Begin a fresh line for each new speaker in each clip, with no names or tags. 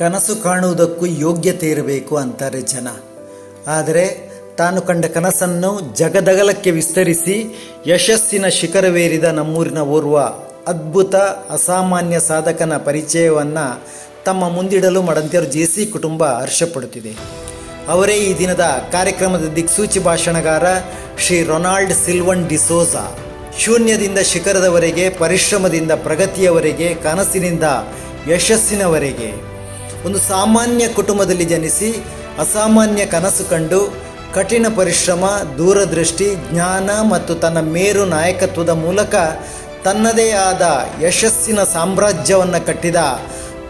ಕನಸು ಕಾಣುವುದಕ್ಕೂ ಯೋಗ್ಯತೆ ಇರಬೇಕು ಅಂತಾರೆ ಜನ. ಆದರೆ ತಾನು ಕಂಡ ಕನಸನ್ನು ಜಗದಗಲಕ್ಕೆ ವಿಸ್ತರಿಸಿ ಯಶಸ್ಸಿನ ಶಿಖರವೇರಿದ ನಮ್ಮೂರಿನ ಓರ್ವ ಅದ್ಭುತ ಅಸಾಮಾನ್ಯ ಸಾಧಕನ ಪರಿಚಯವನ್ನು ತಮ್ಮ ಮುಂದಿಡಲು ಮಡಂತ್ಯರು ಜೆಸಿ ಕುಟುಂಬ ಹರ್ಷಪಡುತ್ತಿದೆ. ಅವರೇ ಈ ದಿನದ ಕಾರ್ಯಕ್ರಮದ ದಿಕ್ಸೂಚಿ ಭಾಷಣಗಾರ ಶ್ರೀ ರೊನಾಲ್ಡ್ ಸಿಲ್ವನ್ ಡಿಸೋಜಾ. ಶೂನ್ಯದಿಂದ ಶಿಖರದವರೆಗೆ, ಪರಿಶ್ರಮದಿಂದ ಪ್ರಗತಿಯವರೆಗೆ, ಕನಸಿನಿಂದ ಯಶಸ್ಸಿನವರೆಗೆ ಒಂದು ಸಾಮಾನ್ಯ ಕುಟುಂಬದಲ್ಲಿ ಜನಿಸಿ ಅಸಾಮಾನ್ಯ ಕನಸು ಕಂಡು ಕಠಿಣ ಪರಿಶ್ರಮ, ದೂರದೃಷ್ಟಿ, ಜ್ಞಾನ ಮತ್ತು ತನ್ನ ಮೇರು ನಾಯಕತ್ವದ ಮೂಲಕ ತನ್ನದೇ ಆದ ಯಶಸ್ಸಿನ ಸಾಮ್ರಾಜ್ಯವನ್ನು ಕಟ್ಟಿದ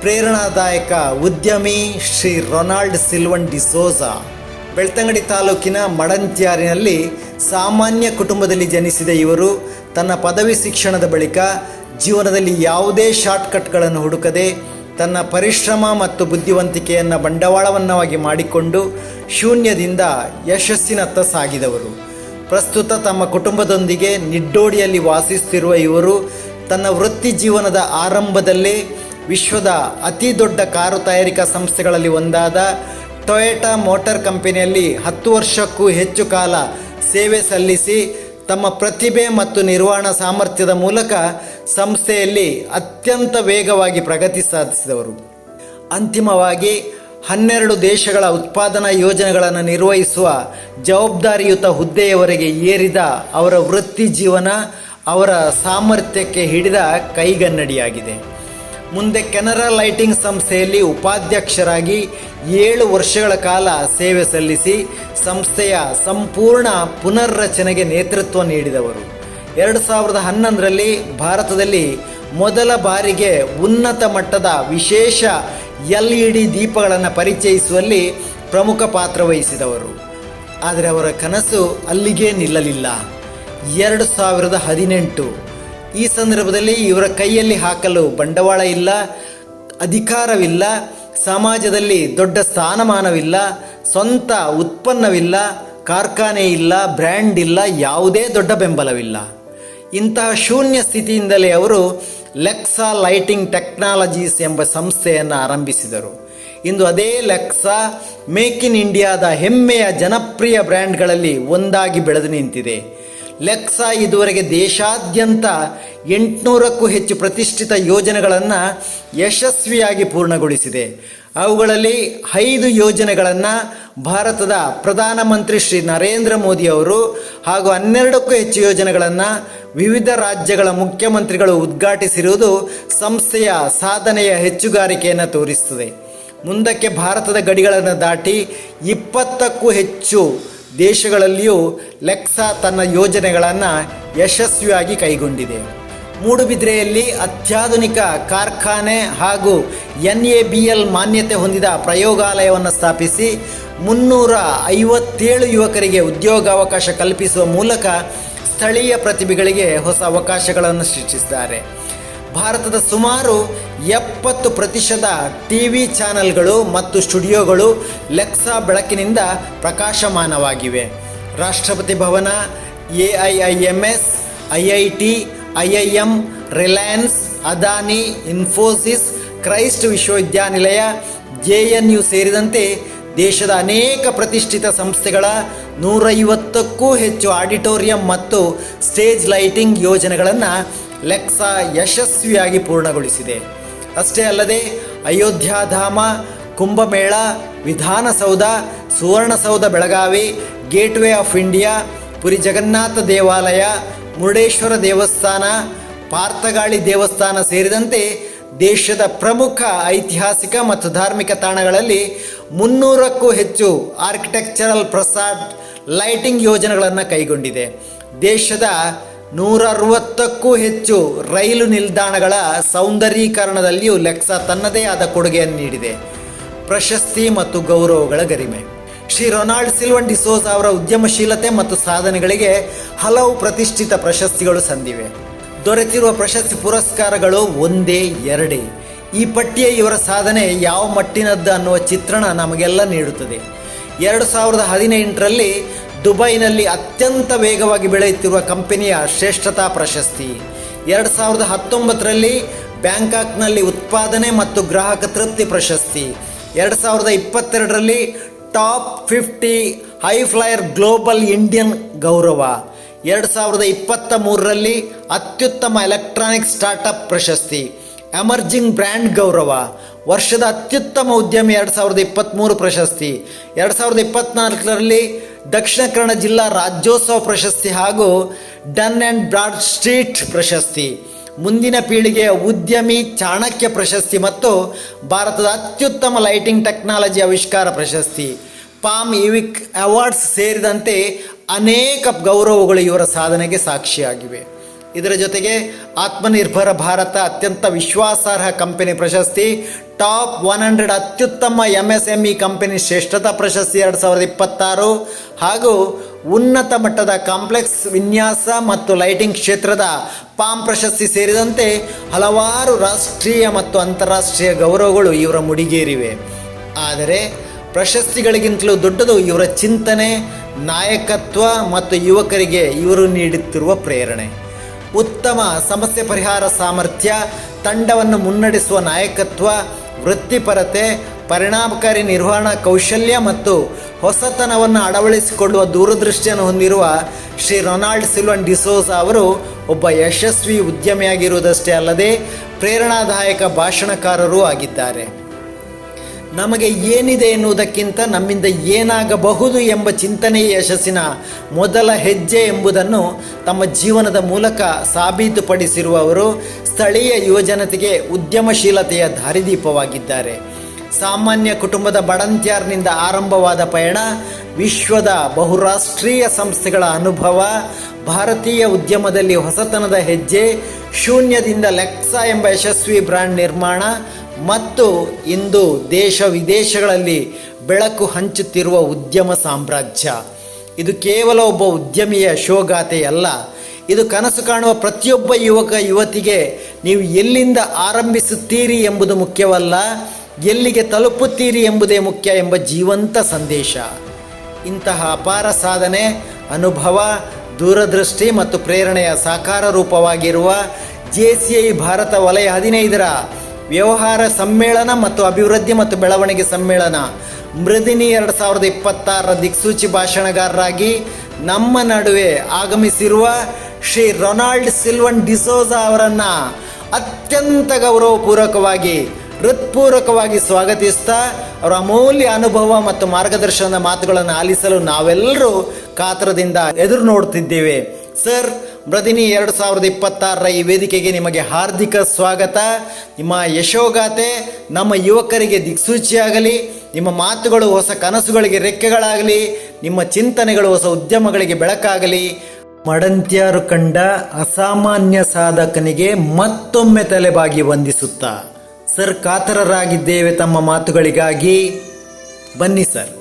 ಪ್ರೇರಣಾದಾಯಕ ಉದ್ಯಮಿ ಶ್ರೀ ರೊನಾಲ್ಡ್ ಸಿಲ್ವನ್ ಡಿಸೋಜಾ. ಬೆಳ್ತಂಗಡಿ ತಾಲೂಕಿನ ಮಡಂತ್ಯಾರಿನಲ್ಲಿ ಸಾಮಾನ್ಯ ಕುಟುಂಬದಲ್ಲಿ ಜನಿಸಿದ ಇವರು ತನ್ನ ಪದವಿ ಶಿಕ್ಷಣದ ಬಳಿಕ ಜೀವನದಲ್ಲಿ ಯಾವುದೇ ಶಾರ್ಟ್ಕಟ್ಗಳನ್ನು ಹುಡುಕದೆ ತನ್ನ ಪರಿಶ್ರಮ ಮತ್ತು ಬುದ್ಧಿವಂತಿಕೆಯನ್ನು ಬಂಡವಾಳವನ್ನಾಗಿ ಮಾಡಿಕೊಂಡು ಶೂನ್ಯದಿಂದ ಯಶಸ್ಸಿನತ್ತ ಸಾಗಿದವರು. ಪ್ರಸ್ತುತ ತಮ್ಮ ಕುಟುಂಬದೊಂದಿಗೆ ನಿಡ್ಡೋಡಿಯಲ್ಲಿ ವಾಸಿಸುತ್ತಿರುವ ಇವರು ತನ್ನ ವೃತ್ತಿ ಜೀವನದ ಆರಂಭದಲ್ಲೇ ವಿಶ್ವದ ಅತಿ ದೊಡ್ಡ ಕಾರು ತಯಾರಿಕಾ ಸಂಸ್ಥೆಗಳಲ್ಲಿ ಒಂದಾದ ಟೊಯೋಟಾ ಮೋಟಾರ್ ಕಂಪನಿಯಲ್ಲಿ 10 ವರ್ಷಕ್ಕೂ ಹೆಚ್ಚು ಕಾಲ ಸೇವೆ ಸಲ್ಲಿಸಿ ತಮ್ಮ ಪ್ರತಿಭೆ ಮತ್ತು ನಿರ್ವಹಣಾ ಸಾಮರ್ಥ್ಯದ ಮೂಲಕ ಸಂಸ್ಥೆಯಲ್ಲಿ ಅತ್ಯಂತ ವೇಗವಾಗಿ ಪ್ರಗತಿ ಸಾಧಿಸಿದವರು. ಅಂತಿಮವಾಗಿ 12 ದೇಶಗಳ ಉತ್ಪಾದನಾ ಯೋಜನೆಗಳನ್ನು ನಿರ್ವಹಿಸುವ ಜವಾಬ್ದಾರಿಯುತ ಹುದ್ದೆಯವರೆಗೆ ಏರಿದ ಅವರ ವೃತ್ತಿ ಜೀವನ ಅವರ ಸಾಮರ್ಥ್ಯಕ್ಕೆ ಹಿಡಿದ ಕೈಗನ್ನಡಿಯಾಗಿದೆ. ಮುಂದೆ ಕೆನರಾ ಲೈಟಿಂಗ್ ಸಂಸ್ಥೆಯಲ್ಲಿ ಉಪಾಧ್ಯಕ್ಷರಾಗಿ 7 ವರ್ಷಗಳ ಕಾಲ ಸೇವೆ ಸಲ್ಲಿಸಿ ಸಂಸ್ಥೆಯ ಸಂಪೂರ್ಣ ಪುನರ್ರಚನೆಗೆ ನೇತೃತ್ವ ನೀಡಿದವರು. 2011ರಲ್ಲಿ ಭಾರತದಲ್ಲಿ ಮೊದಲ ಬಾರಿಗೆ ಉನ್ನತ ಮಟ್ಟದ ವಿಶೇಷ LED ದೀಪಗಳನ್ನು ಪರಿಚಯಿಸುವಲ್ಲಿ ಪ್ರಮುಖ ಪಾತ್ರ ವಹಿಸಿದವರು. ಆದರೆ ಅವರ ಕನಸು ಅಲ್ಲಿಗೇ ನಿಲ್ಲಲಿಲ್ಲ. 2018 ಈ ಸಂದರ್ಭದಲ್ಲಿ ಇವರ ಕೈಯಲ್ಲಿ ಹಾಕಲು ಬಂಡವಾಳ ಇಲ್ಲ, ಅಧಿಕಾರವಿಲ್ಲ, ಸಮಾಜದಲ್ಲಿ ದೊಡ್ಡ ಸ್ಥಾನಮಾನವಿಲ್ಲ, ಸ್ವಂತ ಉತ್ಪನ್ನವಿಲ್ಲ, ಕಾರ್ಖಾನೆ ಇಲ್ಲ, ಬ್ರ್ಯಾಂಡ್ ಇಲ್ಲ, ಯಾವುದೇ ದೊಡ್ಡ ಬೆಂಬಲವಿಲ್ಲ. ಇಂತಹ ಶೂನ್ಯ ಸ್ಥಿತಿಯಿಂದಲೇ ಅವರು ಲೆಕ್ಸಾ ಲೈಟಿಂಗ್ ಟೆಕ್ನಾಲಜೀಸ್ ಎಂಬ ಸಂಸ್ಥೆಯನ್ನು ಆರಂಭಿಸಿದರು. ಇಂದು ಅದೇ ಲೆಕ್ಸಾ ಮೇಕ್ ಇನ್ ಇಂಡಿಯಾದ ಹೆಮ್ಮೆಯ ಜನಪ್ರಿಯ ಬ್ರ್ಯಾಂಡ್ಗಳಲ್ಲಿ ಒಂದಾಗಿ ಬೆಳೆದು ನಿಂತಿದೆ. ಲೆಕ್ಸಾ ಇದುವರೆಗೆ ದೇಶಾದ್ಯಂತ 800ಕ್ಕೂ ಹೆಚ್ಚು ಪ್ರತಿಷ್ಠಿತ ಯೋಜನೆಗಳನ್ನು ಯಶಸ್ವಿಯಾಗಿ ಪೂರ್ಣಗೊಳಿಸಿದೆ. ಅವುಗಳಲ್ಲಿ 5 ಯೋಜನೆಗಳನ್ನು ಭಾರತದ ಪ್ರಧಾನಮಂತ್ರಿ ಶ್ರೀ ನರೇಂದ್ರ ಮೋದಿ ಅವರು ಹಾಗೂ 12ಕ್ಕೂ ಹೆಚ್ಚು ಯೋಜನೆಗಳನ್ನು ವಿವಿಧ ರಾಜ್ಯಗಳ ಮುಖ್ಯಮಂತ್ರಿಗಳು ಉದ್ಘಾಟಿಸಿರುವುದು ಸಂಸ್ಥೆಯ ಸಾಧನೆಯ ಹೆಚ್ಚುಗಾರಿಕೆಯನ್ನು ತೋರಿಸುತ್ತದೆ. ಮುಂದಕ್ಕೆ ಭಾರತದ ಗಡಿಗಳನ್ನು ದಾಟಿ 20ಕ್ಕೂ ಹೆಚ್ಚು ದೇಶಗಳಲ್ಲಿಯೂ ಲೆಕ್ಸಾ ತನ್ನ ಯೋಜನೆಗಳನ್ನು ಯಶಸ್ವಿಯಾಗಿ ಕೈಗೊಂಡಿದೆ. ಮೂಡುಬಿದ್ರೆಯಲ್ಲಿ ಅತ್ಯಾಧುನಿಕ ಕಾರ್ಖಾನೆ ಹಾಗೂ NABL ಮಾನ್ಯತೆ ಹೊಂದಿದ ಪ್ರಯೋಗಾಲಯವನ್ನು ಸ್ಥಾಪಿಸಿ 357 ಯುವಕರಿಗೆ ಉದ್ಯೋಗಾವಕಾಶ ಕಲ್ಪಿಸುವ ಮೂಲಕ ಸ್ಥಳೀಯ ಪ್ರತಿಭೆಗಳಿಗೆ ಹೊಸ ಅವಕಾಶಗಳನ್ನು ಸೃಷ್ಟಿಸಿದ್ದಾರೆ. ಭಾರತದ ಸುಮಾರು 70% TV ಚಾನೆಲ್ಗಳು ಮತ್ತು ಸ್ಟುಡಿಯೋಗಳು ಲೆಕ್ಸಾ ಬೆಳಕಿನಿಂದ ಪ್ರಕಾಶಮಾನವಾಗಿವೆ. ರಾಷ್ಟ್ರಪತಿ ಭವನ, AIIMS, IIT, IIM, Reliance, Adani, Infosys, Christ ವಿಶ್ವವಿದ್ಯಾನಿಲಯ, JNU ಸೇರಿದಂತೆ ದೇಶದ ಅನೇಕ ಪ್ರತಿಷ್ಠಿತ ಸಂಸ್ಥೆಗಳ 150ಕ್ಕೂ ಹೆಚ್ಚು ಆಡಿಟೋರಿಯಂ ಮತ್ತು ಸ್ಟೇಜ್ ಲೈಟಿಂಗ್ ಯೋಜನೆಗಳನ್ನು ಲೆಕ್ಸಾ ಯಶಸ್ವಿಯಾಗಿ ಪೂರ್ಣಗೊಳಿಸಿದೆ. ಅಷ್ಟೇ ಅಲ್ಲದೆ Ayodhya Dham, Kumbh Mela, Vidhana Soudha, Suvarna Soudha Belagavi, Gateway of India, Puri Jagannath ದೇವಾಲಯ, ಮುರುಡೇಶ್ವರ ದೇವಸ್ಥಾನ, ಪಾರ್ಥಗಾಳಿ ದೇವಸ್ಥಾನ ಸೇರಿದಂತೆ ದೇಶದ ಪ್ರಮುಖ ಐತಿಹಾಸಿಕ ಮತ್ತು ಧಾರ್ಮಿಕ ತಾಣಗಳಲ್ಲಿ 300ಕ್ಕೂ ಹೆಚ್ಚು ಆರ್ಕಿಟೆಕ್ಚರಲ್ ಪ್ರಸಾದ್ ಲೈಟಿಂಗ್ ಯೋಜನೆಗಳನ್ನು ಕೈಗೊಂಡಿದೆ. ದೇಶದ 160ಕ್ಕೂ ಹೆಚ್ಚು ರೈಲು ನಿಲ್ದಾಣಗಳ ಸೌಂದರೀಕರಣದಲ್ಲಿಯೂ ಲೆಕ್ಸಾ ತನ್ನದೇ ಆದ ಕೊಡುಗೆಯನ್ನು ನೀಡಿದೆ. ಪ್ರಶಸ್ತಿ ಮತ್ತು ಗೌರವಗಳ ಗರಿಮೆ. ಶ್ರೀ ರೊನಾಲ್ಡ್ ಸಿಲ್ವನ್ ಡಿಸೋಜಾ ಅವರ ಉದ್ಯಮಶೀಲತೆ ಮತ್ತು ಸಾಧನೆಗಳಿಗೆ ಹಲವು ಪ್ರತಿಷ್ಠಿತ ಪ್ರಶಸ್ತಿಗಳು ಸಂದಿವೆ. ದೊರೆತಿರುವ ಪ್ರಶಸ್ತಿ ಪುರಸ್ಕಾರಗಳು ಒಂದೇ ಎರಡೇ. ಈ ಪಟ್ಟಿಯ ಇವರ ಸಾಧನೆ ಯಾವ ಮಟ್ಟಿನದ್ದು ಅನ್ನುವ ಚಿತ್ರಣ ನಮಗೆಲ್ಲ ನೀಡುತ್ತದೆ. 2018ರಲ್ಲಿ ದುಬೈನಲ್ಲಿ ಅತ್ಯಂತ ವೇಗವಾಗಿ ಬೆಳೆಯುತ್ತಿರುವ ಕಂಪನಿಯ ಶ್ರೇಷ್ಠತಾ ಪ್ರಶಸ್ತಿ, 2019ರಲ್ಲಿ ಬ್ಯಾಂಕಾಕ್ನಲ್ಲಿ ಉತ್ಪಾದನೆ ಮತ್ತು ಗ್ರಾಹಕ ತೃಪ್ತಿ ಪ್ರಶಸ್ತಿ. 2022ರಲ್ಲಿ top 50 high flyer global Indian ಗೌರವ. 2023ರಲ್ಲಿ ಅತ್ಯುತ್ತಮ ಎಲೆಕ್ಟ್ರಾನಿಕ್ ಸ್ಟಾರ್ಟಪ್ ಪ್ರಶಸ್ತಿ, ಎಮರ್ಜಿಂಗ್ ಬ್ರ್ಯಾಂಡ್ ಗೌರವ, ವರ್ಷದ ಅತ್ಯುತ್ತಮ ಉದ್ಯಮಿ 2023 ಪ್ರಶಸ್ತಿ. 2024ರಲ್ಲಿ ದಕ್ಷಿಣ ಕನ್ನಡ ಜಿಲ್ಲಾ ರಾಜ್ಯೋತ್ಸವ ಪ್ರಶಸ್ತಿ ಹಾಗೂ ಡನ್ ಆ್ಯಂಡ್ ಬ್ರಾಡ್ ಸ್ಟ್ರೀಟ್ ಪ್ರಶಸ್ತಿ, ಮುಂದಿನ ಪೀಳಿಗೆಯ ಉದ್ಯಮಿ ಚಾಣಕ್ಯ ಪ್ರಶಸ್ತಿ ಮತ್ತು ಭಾರತದ ಅತ್ಯುತ್ತಮ ಲೈಟಿಂಗ್ ಟೆಕ್ನಾಲಜಿ ಆವಿಷ್ಕಾರ ಪ್ರಶಸ್ತಿ, ಪಾಮ್ ಇವಿಕ್ ಅವಾರ್ಡ್ಸ್ ಸೇರಿದಂತೆ ಅನೇಕ ಗೌರವಗಳು ಇವರ ಸಾಧನೆಗೆ ಸಾಕ್ಷಿಯಾಗಿವೆ. ಇದರ ಜೊತೆಗೆ ಆತ್ಮನಿರ್ಭರ ಭಾರತ ಅತ್ಯಂತ ವಿಶ್ವಾಸಾರ್ಹ ಕಂಪನಿ ಪ್ರಶಸ್ತಿ, ಟಾಪ್ 100 ಅತ್ಯುತ್ತಮ MSME ಕಂಪನಿ ಶ್ರೇಷ್ಠತಾ ಪ್ರಶಸ್ತಿ 2026 ಹಾಗೂ ಉನ್ನತ ಮಟ್ಟದ ಕಾಂಪ್ಲೆಕ್ಸ್ ವಿನ್ಯಾಸ ಮತ್ತು ಲೈಟಿಂಗ್ ಕ್ಷೇತ್ರದ ಪಾಮ್ ಪ್ರಶಸ್ತಿ ಸೇರಿದಂತೆ ಹಲವಾರು ರಾಷ್ಟ್ರೀಯ ಮತ್ತು ಅಂತಾರಾಷ್ಟ್ರೀಯ ಗೌರವಗಳು ಇವರ ಮುಡಿಗೇರಿವೆ. ಆದರೆ ಪ್ರಶಸ್ತಿಗಳಿಗಿಂತಲೂ ದೊಡ್ಡದು ಇವರ ಚಿಂತನೆ, ನಾಯಕತ್ವ ಮತ್ತು ಯುವಕರಿಗೆ ಇವರು ನೀಡುತ್ತಿರುವ ಪ್ರೇರಣೆ. ಉತ್ತಮ ಸಮಸ್ಯೆ ಪರಿಹಾರ ಸಾಮರ್ಥ್ಯ, ತಂಡವನ್ನು ಮುನ್ನಡೆಸುವ ನಾಯಕತ್ವ, ವೃತ್ತಿಪರತೆ, ಪರಿಣಾಮಕಾರಿ ನಿರ್ವಹಣಾ ಕೌಶಲ್ಯ ಮತ್ತು ಹೊಸತನವನ್ನು ಅಳವಡಿಸಿಕೊಳ್ಳುವ ದೂರದೃಷ್ಟಿಯನ್ನು ಹೊಂದಿರುವ ಶ್ರೀ ರೊನಾಲ್ಡ್ ಸಿಲ್ವನ್ ಡಿಸೋಜ ಅವರು ಒಬ್ಬ ಯಶಸ್ವಿ ಉದ್ಯಮಿಯಾಗಿರುವುದಷ್ಟೇ ಅಲ್ಲದೆ ಪ್ರೇರಣಾದಾಯಕ ಭಾಷಣಕಾರರೂ ಆಗಿದ್ದಾರೆ. ನಮಗೆ ಏನಿದೆ ಎನ್ನುವುದಕ್ಕಿಂತ ನಮ್ಮಿಂದ ಏನಾಗಬಹುದು ಎಂಬ ಚಿಂತನೆಯೇ ಯಶಸ್ಸಿನ ಮೊದಲ ಹೆಜ್ಜೆ ಎಂಬುದನ್ನು ತಮ್ಮ ಜೀವನದ ಮೂಲಕ ಸಾಬೀತುಪಡಿಸಿರುವವರು ಸ್ಥಳೀಯ ಯುವಜನತೆಗೆ ಉದ್ಯಮಶೀಲತೆಯ ದಾರಿದೀಪವಾಗಿದ್ದಾರೆ. ಸಾಮಾನ್ಯ ಕುಟುಂಬದ ಬಡಂತ್ಯಾರ್ನಿಂದ ಆರಂಭವಾದ ಪಯಣ, ವಿಶ್ವದ ಬಹುರಾಷ್ಟ್ರೀಯ ಸಂಸ್ಥೆಗಳ ಅನುಭವ, ಭಾರತೀಯ ಉದ್ಯಮದಲ್ಲಿ ಹೊಸತನದ ಹೆಜ್ಜೆ, ಶೂನ್ಯದಿಂದ ಲೆಕ್ಸಾ ಎಂಬ ಯಶಸ್ವಿ ಬ್ರ್ಯಾಂಡ್ ನಿರ್ಮಾಣ ಮತ್ತು ಇಂದು ದೇಶ ವಿದೇಶಗಳಲ್ಲಿ ಬೆಳಕು ಹಂಚುತ್ತಿರುವ ಉದ್ಯಮ ಸಾಮ್ರಾಜ್ಯ. ಇದು ಕೇವಲ ಒಬ್ಬ ಉದ್ಯಮಿಯ ಯಶೋಗಾಥೆಯಲ್ಲ, ಇದು ಕನಸು ಕಾಣುವ ಪ್ರತಿಯೊಬ್ಬ ಯುವಕ ಯುವತಿಗೆ ನೀವು ಎಲ್ಲಿಂದ ಆರಂಭಿಸುತ್ತೀರಿ ಎಂಬುದು ಮುಖ್ಯವಲ್ಲ, ಎಲ್ಲಿಗೆ ತಲುಪುತ್ತೀರಿ ಎಂಬುದೇ ಮುಖ್ಯ ಎಂಬ ಜೀವಂತ ಸಂದೇಶ. ಇಂತಹ ಅಪಾರ ಸಾಧನೆ, ಅನುಭವ, ದೂರದೃಷ್ಟಿ ಮತ್ತು ಪ್ರೇರಣೆಯ ಸಾಕಾರ ರೂಪವಾಗಿರುವ JCI ಭಾರತ ವಲಯ 15ರ ವ್ಯವಹಾರ ಸಮ್ಮೇಳನ ಮತ್ತು ಅಭಿವೃದ್ಧಿ ಮತ್ತು ಬೆಳವಣಿಗೆ ಸಮ್ಮೇಳನ ಮೃದಿನಿ 2026ರ ದಿಕ್ಸೂಚಿ ಭಾಷಣಗಾರರಾಗಿ ನಮ್ಮ ನಡುವೆ ಆಗಮಿಸಿರುವ ಶ್ರೀ ರೊನಾಲ್ಡ್ ಸಿಲ್ವನ್ ಡಿಸೋಜ ಅವರನ್ನು ಅತ್ಯಂತ ಗೌರವಪೂರ್ವಕವಾಗಿ ಹೃತ್ಪೂರ್ವಕವಾಗಿ ಸ್ವಾಗತಿಸ್ತಾ ಅವರ ಅಮೂಲ್ಯ ಅನುಭವ ಮತ್ತು ಮಾರ್ಗದರ್ಶನದ ಮಾತುಗಳನ್ನು ಆಲಿಸಲು ನಾವೆಲ್ಲರೂ ಕಾತರದಿಂದ ಎದುರು ನೋಡ್ತಿದ್ದೇವೆ. ಸರ್, ಮೃದಿನಿ 2026ರ ಈ ವೇದಿಕೆಗೆ ನಿಮಗೆ ಹಾರ್ದಿಕ ಸ್ವಾಗತ. ನಿಮ್ಮ ಯಶೋಗಾಥೆ ನಮ್ಮ ಯುವಕರಿಗೆ ದಿಕ್ಸೂಚಿಯಾಗಲಿ, ನಿಮ್ಮ ಮಾತುಗಳು ಹೊಸ ಕನಸುಗಳಿಗೆ ರೆಕ್ಕೆಗಳಾಗಲಿ, ನಿಮ್ಮ ಚಿಂತನೆಗಳು ಹೊಸ ಉದ್ಯಮಗಳಿಗೆ ಬೆಳಕಾಗಲಿ. ಮಡಂತ್ಯಾರು ಕಂಡ ಅಸಾಮಾನ್ಯ ಸಾಧಕನಿಗೆ ಮತ್ತೊಮ್ಮೆ ತಲೆಬಾಗಿ ವಂದಿಸುತ್ತಾ ಸರ್, ಕಾತರರಾಗಿದ್ದೇವೆ ತಮ್ಮ ಮಾತುಗಳಿಗಾಗಿ. ಬನ್ನಿ ಸರ್.